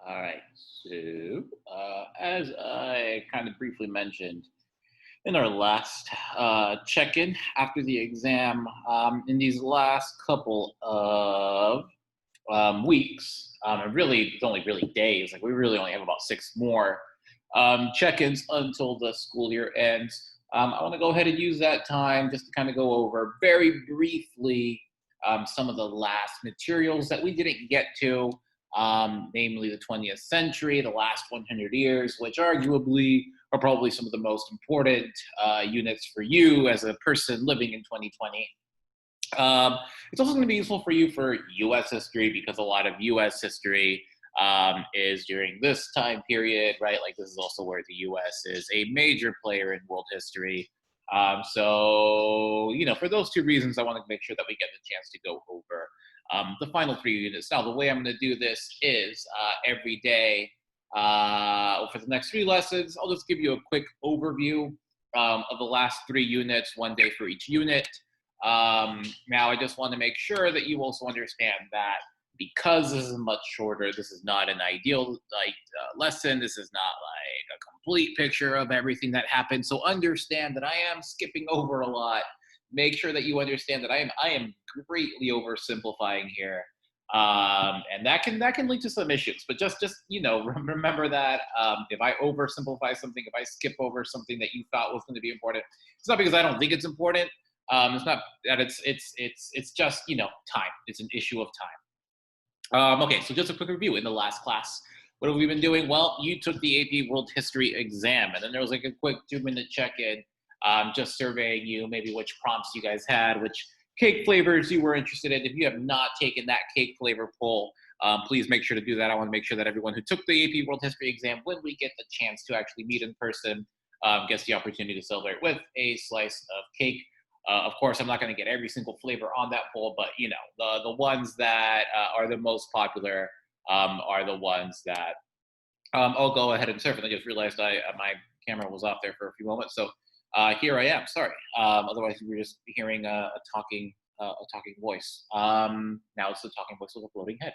All right. So, as I kind of briefly mentioned in our last check-in after the exam, in these last couple of weeks, and really it's only really days. Like we really only have about six more check-ins until the school year ends. I want to go ahead and use that time just to kind of go over very briefly some of the last materials that we didn't get to, namely the 20th century, the last 100 years, which arguably are probably some of the most important units for you as a person living in 2020. It's also going to be useful for you for U.S. history because a lot of U.S. history is during this time period, right? Like this is also where the U.S. is a major player in world history. For those two reasons, I want to make sure that we get the chance to go over the final three units. Now, the way I'm going to do this is every day for the next three lessons, I'll just give you a quick overview of the last three units, one day for each unit. Now, I just want to make sure that you also understand that because this is much shorter, this is not an ideal lesson. This is not like a complete picture of everything that happened. So understand that I am skipping over a lot. Make sure that you understand that I am greatly oversimplifying here, and that can lead to some issues. But just remember that if I oversimplify something, if I skip over something that you thought was going to be important, it's not because I don't think it's important. It's not that it's just time. It's an issue of time. Okay, so just a quick review. In the last class, what have we been doing? Well, you took the AP World History exam, and then there was like a quick 2-minute check-in, just surveying you, maybe which prompts you guys had, which cake flavors you were interested in. If you have not taken that cake flavor poll, please make sure to do that. I want to make sure that everyone who took the AP World History exam, when we get the chance to actually meet in person, gets the opportunity to celebrate with a slice of cake. Of course, I'm not going to get every single flavor on that poll, but the ones that are the most popular are the ones that I'll go ahead and surf. And I just realized my camera was off there for a few moments, so here I am. Sorry. Otherwise, we were just hearing a talking voice. Now it's the talking voice with a floating head.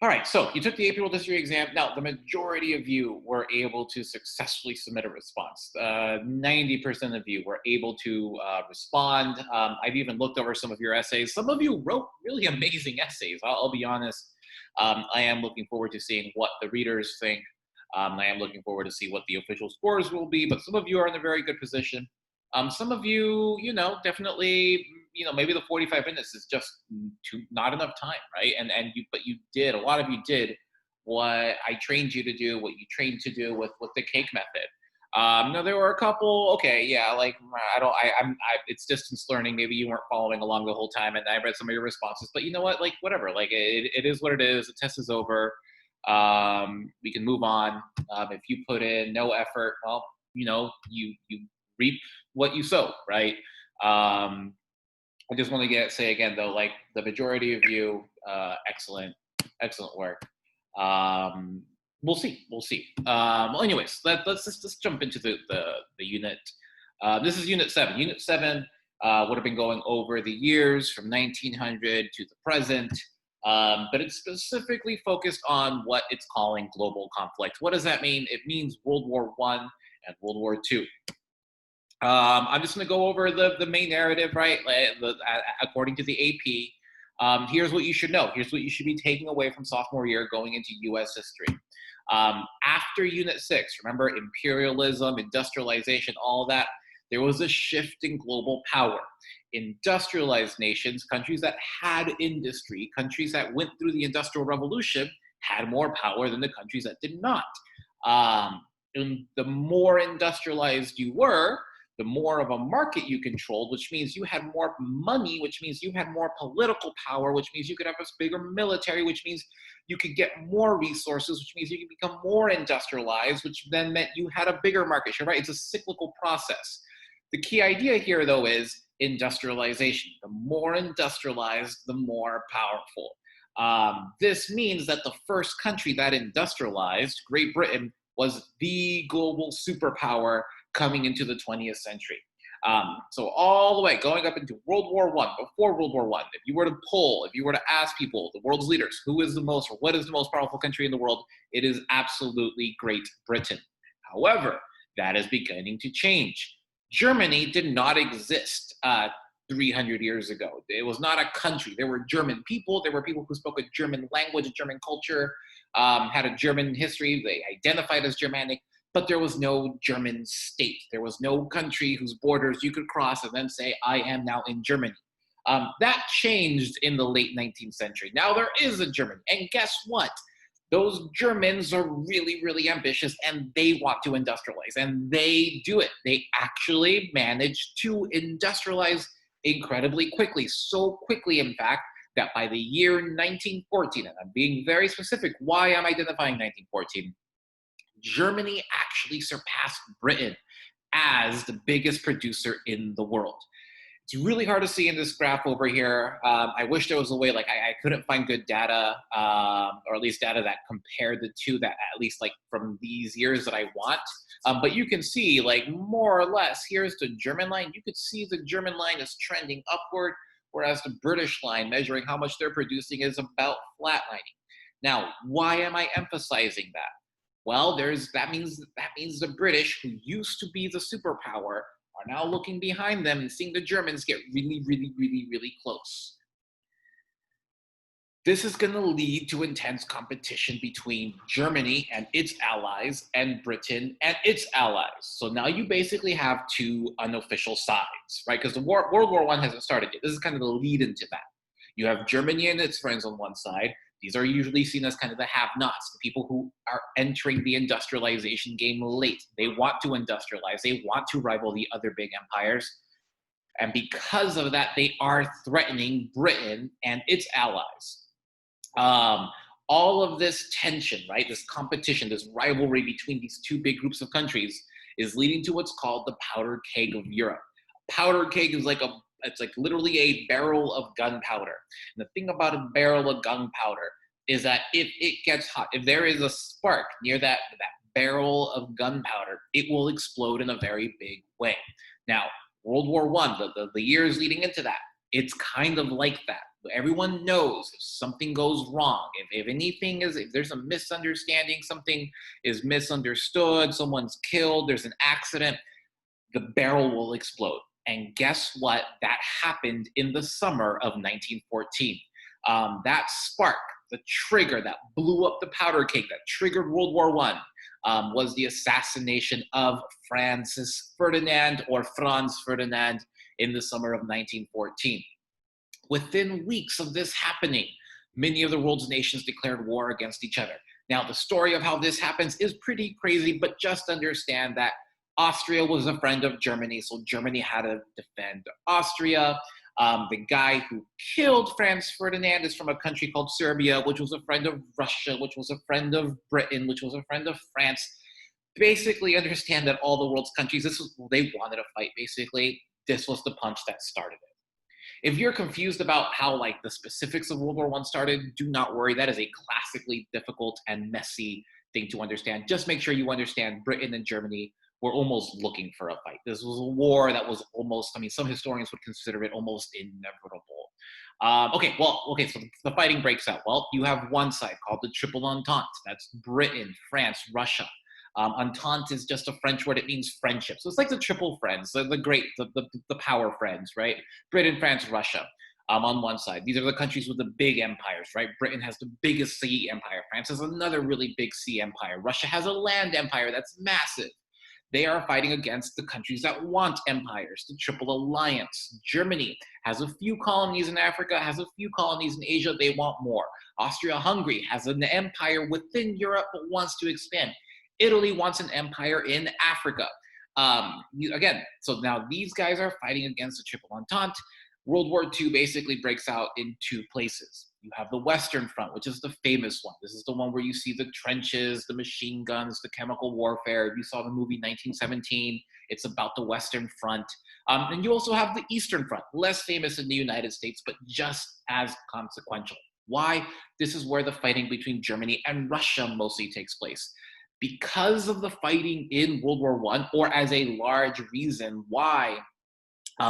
All right, so you took the AP World History exam. Now, the majority of you were able to successfully submit a response. 90% of you were able to respond. I've even looked over some of your essays. Some of you wrote really amazing essays. I'll be honest. I am looking forward to seeing what the readers think. I am looking forward to see what the official scores will be, but some of you are in a very good position. Some of you, definitely, maybe the 45 minutes is just not enough time, right? But you did, a lot of you did what I trained you to do, what you trained to do with the cake method. Now there were a couple, okay, yeah, like it's distance learning. Maybe you weren't following along the whole time, and I read some of your responses. But you know what? Like whatever. Like it is what it is. The test is over. We can move on. If you put in no effort, well, you reap what you sow, right? I just want to say again though, like the majority of you, excellent work. We'll see. Well, anyways, let's just jump into the unit. This is Unit 7. Unit 7 would have been going over the years from 1900 to the present, but it's specifically focused on what it's calling global conflict. What does that mean? It means World War I and World War II. I'm just going to go over the main narrative, right? According to the AP, here's what you should know. Here's what you should be taking away from sophomore year going into U.S. history. After Unit 6, remember imperialism, industrialization, all that, there was a shift in global power. Industrialized nations, countries that had industry, countries that went through the Industrial Revolution, had more power than the countries that did not. And the more industrialized you were, the more of a market you controlled, which means you had more money, which means you had more political power, which means you could have a bigger military, which means you could get more resources, which means you could become more industrialized, which then meant you had a bigger market share, right? It's a cyclical process. The key idea here, though, is industrialization. The more industrialized, the more powerful. This means that the first country that industrialized, Great Britain, was the global superpower coming into the 20th century. So all the way going up into World War One, before World War One, if you were to poll, if you were to ask people, the world's leaders, who is the most or what is the most powerful country in the world, it is absolutely Great Britain. However, that is beginning to change. Germany did not exist 300 years ago. It was not a country. There were German people. There were people who spoke a German language, a German culture, had a German history. They identified as Germanic, but there was no German state. There was no country whose borders you could cross and then say, I am now in Germany. That changed in the late 19th century. Now there is a Germany. And guess what? Those Germans are really, really ambitious and they want to industrialize. And they do it. They actually manage to industrialize incredibly quickly. So quickly, in fact, that by the year 1914, and I'm being very specific, why I'm identifying 1914, Germany actually surpassed Britain as the biggest producer in the world. It's really hard to see in this graph over here. I wish there was a way, like I couldn't find good data, or at least data that compared the two, that at least like from these years that I want. But you can see like more or less, here's the German line. You could see the German line is trending upward, whereas the British line measuring how much they're producing is about flatlining. Now, why am I emphasizing that? Well, that means the British, who used to be the superpower, are now looking behind them and seeing the Germans get really, really, really, really close. This is going to lead to intense competition between Germany and its allies and Britain and its allies. So now you basically have two unofficial sides, right? Because World War I hasn't started yet. This is kind of the lead into that. You have Germany and its friends on one side. These are usually seen as kind of the have-nots, the people who are entering the industrialization game late. They want to industrialize. They want to rival the other big empires. And because of that, they are threatening Britain and its allies. All of this tension, right, this competition, this rivalry between these two big groups of countries is leading to what's called the powder keg of Europe. A powder keg is it's like literally a barrel of gunpowder. And the thing about a barrel of gunpowder is that if it gets hot, if there is a spark near that barrel of gunpowder, it will explode in a very big way. Now, World War I, the years leading into that, it's kind of like that. Everyone knows if something goes wrong, if there's a misunderstanding, something is misunderstood, someone's killed, there's an accident, the barrel will explode. And guess what? That happened in the summer of 1914. That spark, the trigger that blew up the powder keg, that triggered World War I, was the assassination of Franz Ferdinand in the summer of 1914. Within weeks of this happening, many of the world's nations declared war against each other. Now, the story of how this happens is pretty crazy, but just understand that Austria was a friend of Germany, so Germany had to defend Austria. The guy who killed Franz Ferdinand is from a country called Serbia, which was a friend of Russia, which was a friend of Britain, which was a friend of France. Basically, understand that all the world's countries, they wanted to fight, basically. This was the punch that started it. If you're confused about how like the specifics of World War I started, do not worry. That is a classically difficult and messy thing to understand. Just make sure you understand Britain and Germany were almost looking for a fight. This was a war that was almost, some historians would consider it almost inevitable. So the fighting breaks out. Well, you have one side called the Triple Entente. That's Britain, France, Russia. Entente is just a French word. It means friendship. So it's like the triple friends, the power friends, right? Britain, France, Russia. On one side. These are the countries with the big empires, right? Britain has the biggest sea empire. France has another really big sea empire. Russia has a land empire that's massive. They are fighting against the countries that want empires, the Triple Alliance. Germany has a few colonies in Africa, has a few colonies in Asia. They want more. Austria-Hungary has an empire within Europe but wants to expand. Italy wants an empire in Africa. So now these guys are fighting against the Triple Entente. World War II basically breaks out in two places. You have the Western Front, which is the famous one. This is the one where you see the trenches, the machine guns, the chemical warfare. If you saw the movie 1917, it's about the Western Front. And you also have the Eastern Front, less famous in the United States, but just as consequential. Why? This is where the fighting between Germany and Russia mostly takes place. Because of the fighting in World War I, or as a large reason why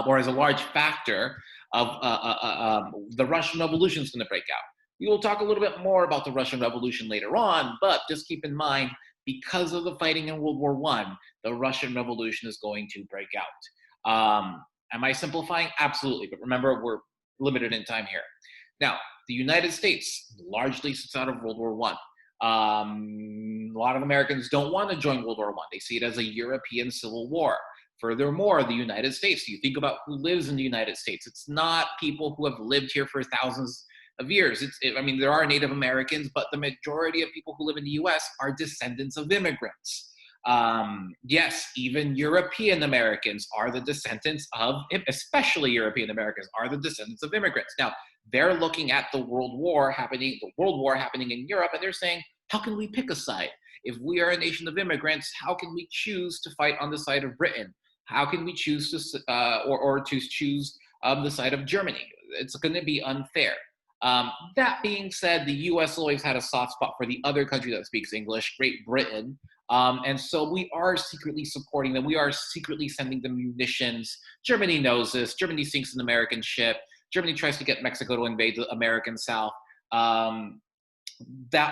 or as a large factor of the Russian Revolution is going to break out. We will talk a little bit more about the Russian Revolution later on, but just keep in mind, because of the fighting in World War One, the Russian Revolution is going to break out. Am I simplifying? Absolutely, but remember, we're limited in time here. Now, the United States largely sits out of World War One. A lot of Americans don't want to join World War One. They see it as a European civil war. Furthermore, the United States, you think about who lives in the United States. It's not people who have lived here for thousands of years. I mean, there are Native Americans, but the majority of people who live in the US are descendants of immigrants. Yes, even European Americans are the descendants of, especially European Americans, are the descendants of immigrants. Now, they're looking at the World War happening in Europe, and they're saying, how can we pick a side? If we are a nation of immigrants, how can we choose to fight on the side of Britain? How can we choose to choose the side of Germany? It's going to be unfair. That being said, the U.S. always had a soft spot for the other country that speaks English, Great Britain. And so we are secretly supporting them. We are secretly sending them munitions. Germany knows this. Germany sinks an American ship. Germany tries to get Mexico to invade the American South.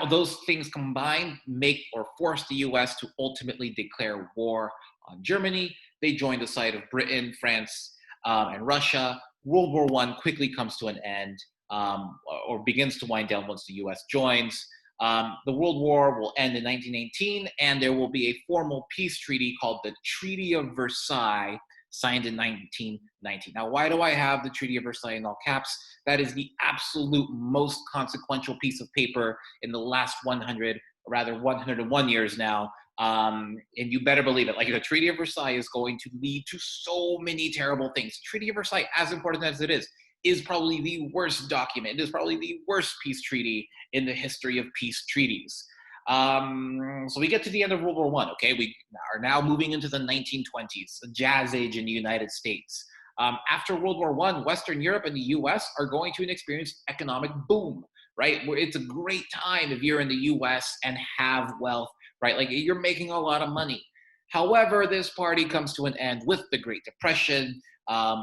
Those things combined make or force the U.S. to ultimately declare war on Germany. They join the side of Britain, France, and Russia. World War I quickly comes to an end, or begins to wind down once the U.S. joins. The World War will end in 1918, and there will be a formal peace treaty called the Treaty of Versailles, signed in 1919. Now, why do I have the Treaty of Versailles in all caps? That is the absolute most consequential piece of paper in the last 101 years now. And you better believe it. Like, the Treaty of Versailles is going to lead to so many terrible things. The Treaty of Versailles, as important as it is probably the worst document. It is probably the worst peace treaty in the history of peace treaties. So we get to the end of World War I, okay? We are now moving into the 1920s, the jazz age in the United States. After World War I, Western Europe and the US are going to experience economic boom, right? It's a great time if you're in the US and have wealth, right? Like, you're making a lot of money. However, this party comes to an end with the Great Depression,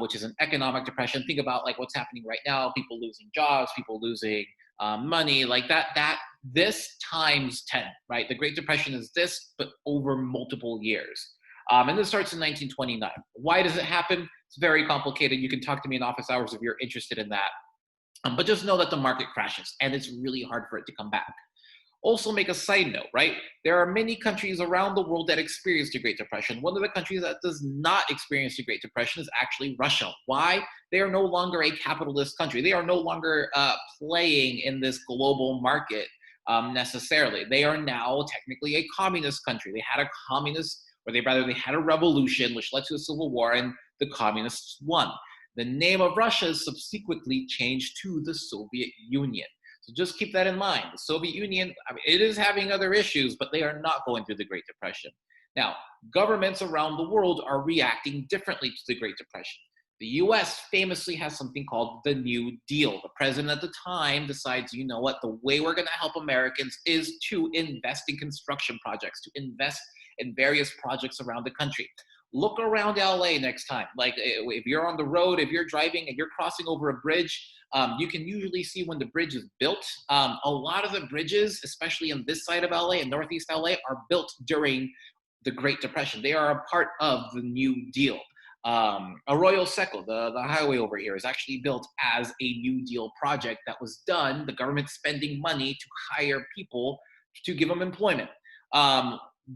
which is an economic depression. Think about like what's happening right now, people losing jobs, people losing money, like that, this times 10, right? The Great Depression is this, but over multiple years. And this starts in 1929. Why does it happen? It's very complicated. You can talk to me in office hours if you're interested in that. But just know that the market crashes, and it's really hard for it to come back. Also, make a side note, right? There are many countries around the world that experience the Great Depression. One of the countries that does not experience the Great Depression is actually Russia. Why? They are no longer a capitalist country. They are no longer playing in this global market necessarily. They are now technically a communist country. They had a they had a revolution which led to a civil war, and the communists won. The name of Russia is subsequently changed to the Soviet Union. So just keep that in mind. The Soviet Union, it is having other issues, but they are not going through the Great Depression. Now, governments around the world are reacting differently to the Great Depression. The US famously has something called the New Deal. The president at the time decides, you know what, the way we're going to help Americans is to invest in construction projects, to invest in various projects around the country. Look around LA next time. Like, if you're on the road, if you're driving and you're crossing over a bridge, you can usually see when the bridge is built. A lot of the bridges, especially in this side of LA and Northeast LA, are built during the Great Depression. They are a part of the New Deal. Arroyo Seco, the highway over here, is actually built as a New Deal project that was done, the government spending money to hire people to give them employment.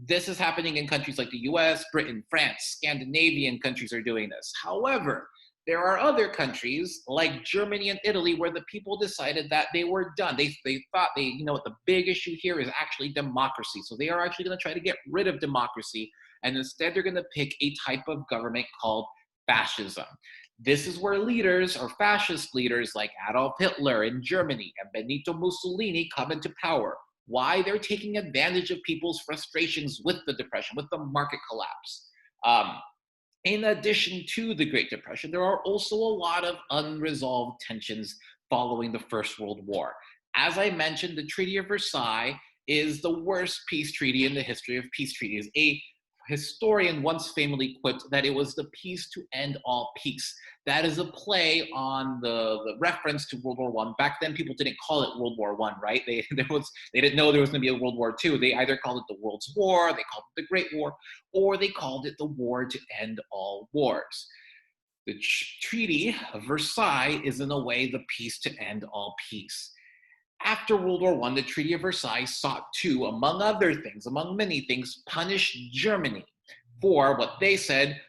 This is happening in countries like the US, Britain, France, Scandinavian countries are doing this. However, there are other countries like Germany and Italy where the people decided that they were done. They thought you know what, the big issue here is actually democracy. So they are actually going to try to get rid of democracy, and instead they're going to pick a type of government called fascism. This is where leaders, or fascist leaders like Adolf Hitler in Germany and Benito Mussolini, come into power. Why? They're taking advantage of people's frustrations with the Depression, with the market collapse. In addition to the Great Depression, there are also a lot of unresolved tensions following the First World War. As I mentioned, the Treaty of Versailles is the worst peace treaty in the history of peace treaties. A historian once famously quipped that it was the peace to end all peace. That is a play on the reference to World War One. Back then, people didn't call it World War One, right? They didn't know there was going to be a World War Two. They either called it the World's War, they called it the Great War, or they called it the War to End All Wars. The Treaty of Versailles is, in a way, the peace to end all peace. After World War I, the Treaty of Versailles sought to, among other things, among many things, punish Germany for what they said,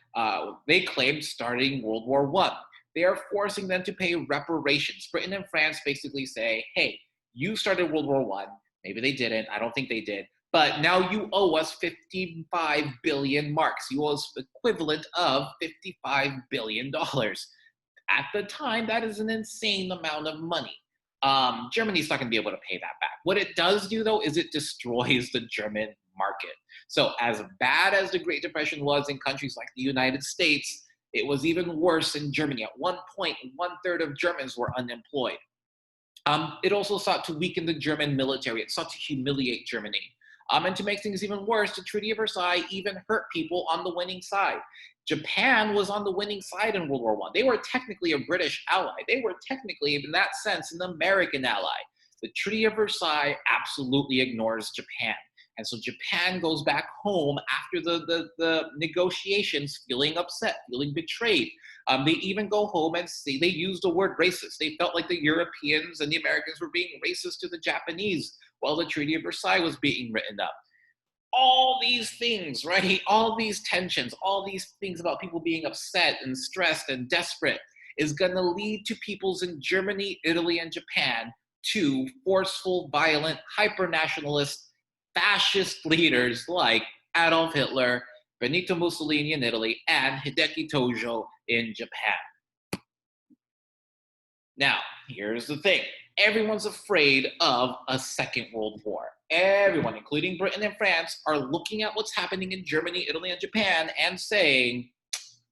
they claimed starting World War I. They are forcing them to pay reparations. Britain and France basically say, hey, you started World War I. Maybe they didn't. I don't think they did. But now you owe us 55 billion marks. You owe us the equivalent of $55 billion. At the time, that is an insane amount of money. Germany's not going to be able to pay that back. What it does do, though, is it destroys the German market. So as bad as the Great Depression was in countries like the United States, it was even worse in Germany. At one point, 1/3 of Germans were unemployed. It also sought to weaken the German military. It sought to humiliate Germany. And to make things even worse, the Treaty of Versailles even hurt people on the winning side. Japan was on the winning side in World War I. They were technically a British ally. They were technically, in that sense, an American ally. The Treaty of Versailles absolutely ignores Japan. And so Japan goes back home after the negotiations feeling upset, feeling betrayed. They even go home and say they used the word racist. They felt like the Europeans and the Americans were being racist to the Japanese while the Treaty of Versailles was being written up. All these things, right? All these tensions, all these things about people being upset and stressed and desperate is going to lead to peoples in Germany, Italy, and Japan to forceful, violent, hyper-nationalist, fascist leaders like Adolf Hitler, Benito Mussolini in Italy, and Hideki Tojo in Japan. Now, here's the thing. Everyone's afraid of a second world war. Everyone, including Britain and France, are looking at what's happening in Germany, Italy, and Japan and saying,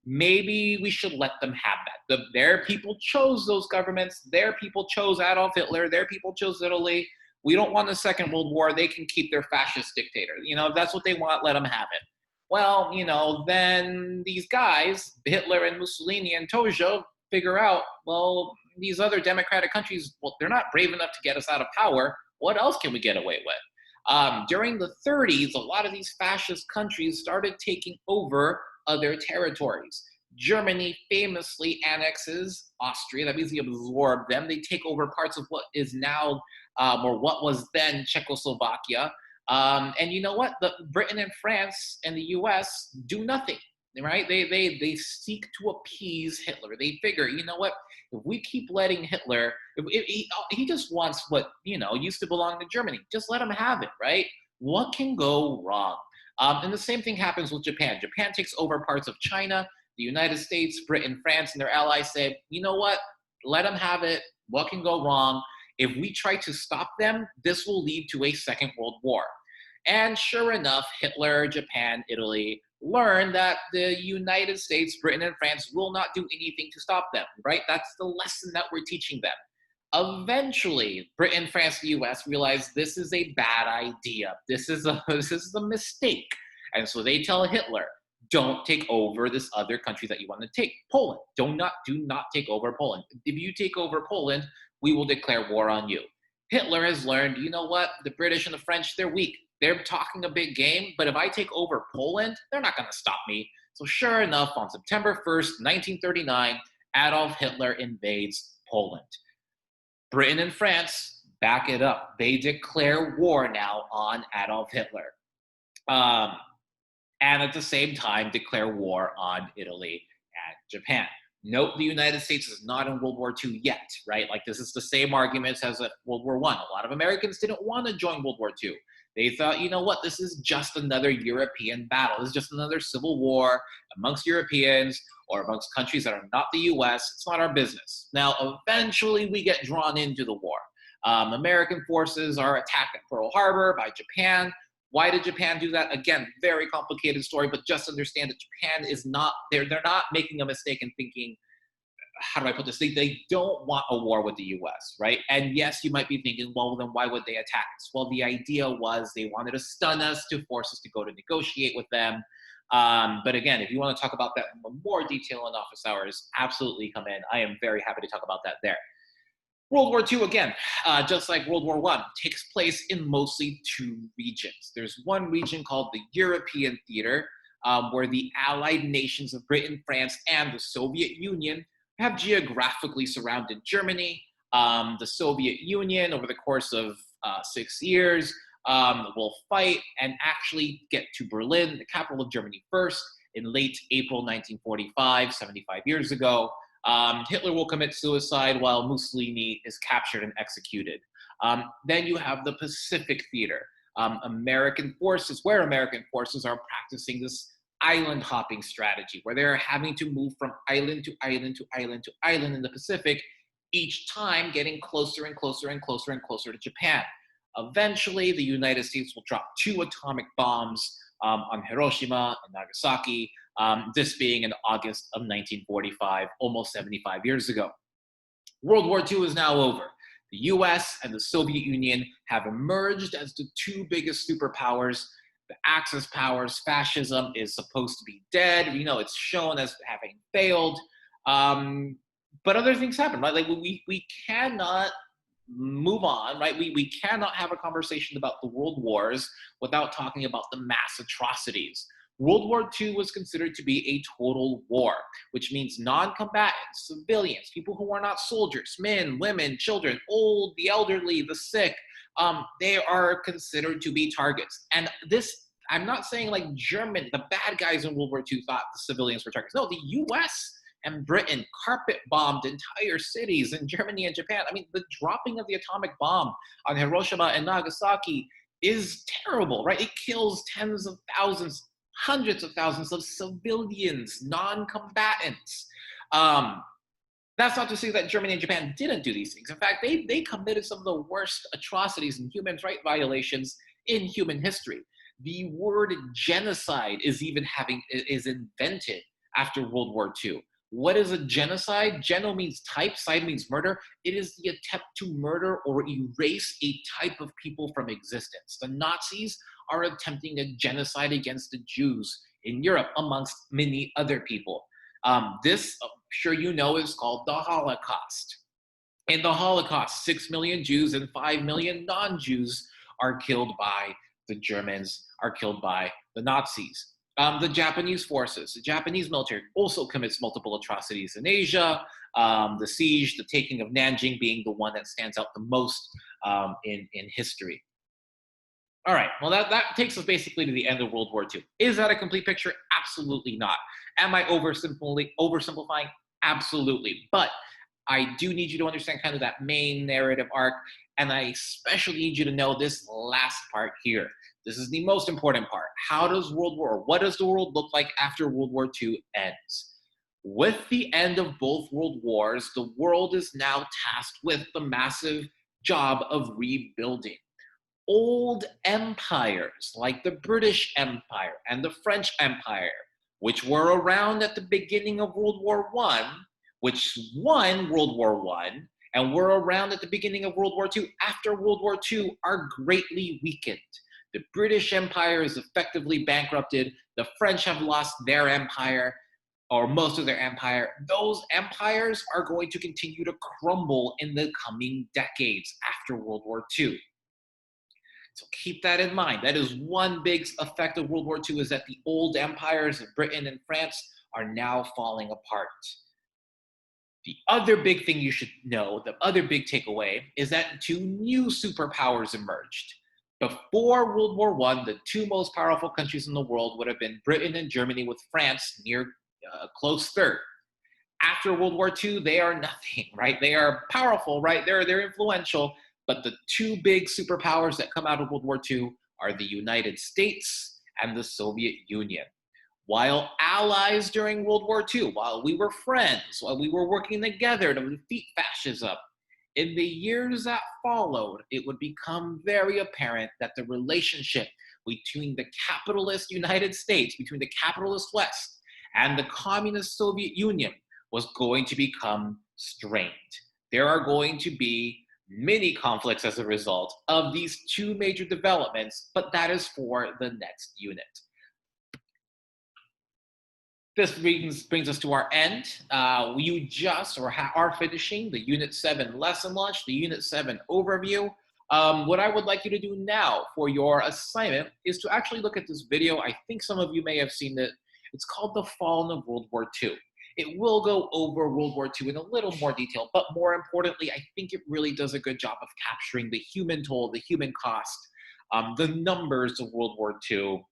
maybe we should let them have that. Their people chose those governments. Their people chose Adolf Hitler. Their people chose Italy. We don't want a second world war. They can keep their fascist dictator. If that's what they want, let them have it. Well, then these guys, Hitler and Mussolini and Tojo, figure out, well, these other democratic countries, well, they're not brave enough to get us out of power. What else can we get away with? During the 30s, a lot of these fascist countries started taking over other territories. Germany famously annexes Austria. That means they absorb them. They take over parts of what is now, or what was then Czechoslovakia. And you know what? Britain and France and the US do nothing. Right? They seek to appease Hitler. They figure, you know what? If we keep letting Hitler, if he just wants what used to belong to Germany, just let him have it, right? What can go wrong? And the same thing happens with Japan. Japan takes over parts of China. The United States, Britain, France, and their allies say, you know what? Let them have it. What can go wrong? If we try to stop them, this will lead to a second world war. And sure enough, Hitler, Japan, Italy learn that the United States, Britain, and France will not do anything to stop them, right? That's the lesson that we're teaching them. Eventually, Britain, France, the US realize this is a bad idea. This is a mistake. And so they tell Hitler, don't take over this other country that you want to take, Poland. Do not take over Poland. If you take over Poland, we will declare war on you. Hitler has learned, you know what? The British and the French, they're weak. They're talking a big game, but if I take over Poland, they're not going to stop me. So sure enough, on September 1st, 1939, Adolf Hitler invades Poland. Britain and France back it up. They declare war now on Adolf Hitler. And at the same time, declare war on Italy and Japan. Note the United States is not in World War II yet, right? Like this is the same arguments as at World War I. A lot of Americans didn't want to join World War II. They thought, you know what, this is just another European battle. This is just another civil war amongst Europeans or amongst countries that are not the US. It's not our business. Now, eventually we get drawn into the war. American forces are attacked at Pearl Harbor by Japan. Why did Japan do that? Again, very complicated story, but just understand that Japan is not, they're not making a mistake in thinking, how do I put this? They don't want a war with the US, right? And yes, you might be thinking, well, then why would they attack us? Well, the idea was they wanted to stun us to force us to go to negotiate with them. But again, if you want to talk about that in more detail in office hours, absolutely come in. I am very happy to talk about that there. World War II, again, just like World War I, takes place in mostly two regions. There's one region called the European theater, where the allied nations of Britain, France, and the Soviet Union have geographically surrounded Germany. The Soviet Union, over the course of 6 years, will fight and actually get to Berlin, the capital of Germany, first in late April 1945, 75 years ago. Hitler will commit suicide while Mussolini is captured and executed. Then you have the Pacific Theater, American forces are practicing this island hopping strategy, where they're having to move from island to island to island to island in the Pacific, each time getting closer and closer and closer and closer to Japan. Eventually, the United States will drop 2 atomic bombs on Hiroshima and Nagasaki, this being in August of 1945, almost 75 years ago. World War II is now over. The US and the Soviet Union have emerged as the 2 biggest superpowers. The Axis powers, fascism is supposed to be dead. It's shown as having failed. But other things happen, right? Like we cannot move on, right? We cannot have a conversation about the world wars without talking about the mass atrocities. World War II was considered to be a total war, which means non-combatants, civilians, people who are not soldiers, men, women, children, old, the elderly, the sick, they are considered to be targets. And this, I'm not saying like the bad guys in World War II thought the civilians were targets. No, the US and Britain carpet bombed entire cities in Germany and Japan. I mean, the dropping of the atomic bomb on Hiroshima and Nagasaki is terrible, right? It kills tens of thousands, hundreds of thousands of civilians, non-combatants. That's not to say that Germany and Japan didn't do these things. In fact, they committed some of the worst atrocities and human rights violations in human history. The word genocide is invented after World War II. What is a genocide? Geno means type, side means murder. It is the attempt to murder or erase a type of people from existence. The Nazis are attempting a genocide against the Jews in Europe, amongst many other people. This, I'm sure you know, is called the Holocaust. In the Holocaust, 6 million Jews and 5 million non-Jews are killed by the Germans, are killed by the Nazis. The Japanese forces, the Japanese military also commits multiple atrocities in Asia. The siege, the taking of Nanjing being the one that stands out the most in history. All right, well, that takes us basically to the end of World War II. Is that a complete picture? Absolutely not. Am I oversimplifying? Absolutely. But I do need you to understand kind of that main narrative arc, and I especially need you to know this last part here. This is the most important part. What does the world look like after World War II ends? With the end of both world wars, the world is now tasked with the massive job of rebuilding. Old empires like the British Empire and the French Empire, which were around at the beginning of World War I, which won World War I, and were around at the beginning of World War II, after World War II, are greatly weakened. The British Empire is effectively bankrupted. The French have lost their empire, or most of their empire. Those empires are going to continue to crumble in the coming decades after World War II. So keep that in mind. That is one big effect of World War II, is that the old empires of Britain and France are now falling apart. The other big thing you should know, the other big takeaway, is that 2 new superpowers emerged. Before World War I, the 2 most powerful countries in the world would have been Britain and Germany, with France near close third. After World War II, they are nothing, right? They are powerful, right? They're influential, but the 2 big superpowers that come out of World War II are the United States and the Soviet Union. While allies during World War II, while we were friends, while we were working together to defeat fascism, in the years that followed, it would become very apparent that the relationship between the capitalist United States, between the capitalist West, and the communist Soviet Union was going to become strained. There are going to be many conflicts as a result of these 2 major developments, but that is for the next unit. This brings us to our end. You just are finishing the Unit 7 lesson lunch, the Unit 7 overview. What I would like you to do now for your assignment is to actually look at this video. I think some of you may have seen it. It's called The Fallen of World War II. It will go over World War II in a little more detail, but more importantly, I think it really does a good job of capturing the human toll, the human cost, the numbers of World War II,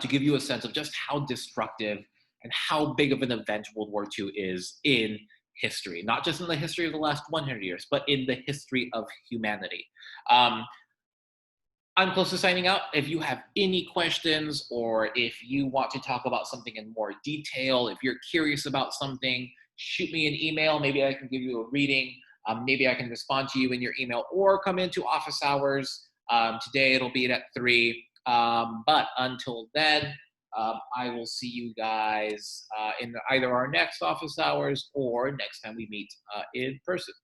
to give you a sense of just how destructive and how big of an event World War II is in history, not just in the history of the last 100 years, but in the history of humanity. Um, I'm close to signing out. If you have any questions or if you want to talk about something in more detail, if you're curious about something, shoot me an email. Maybe I can give you a reading. Maybe I can respond to you in your email or come into office hours. Today it'll be at 3. But until then, I will see you guys in either our next office hours or next time we meet in person.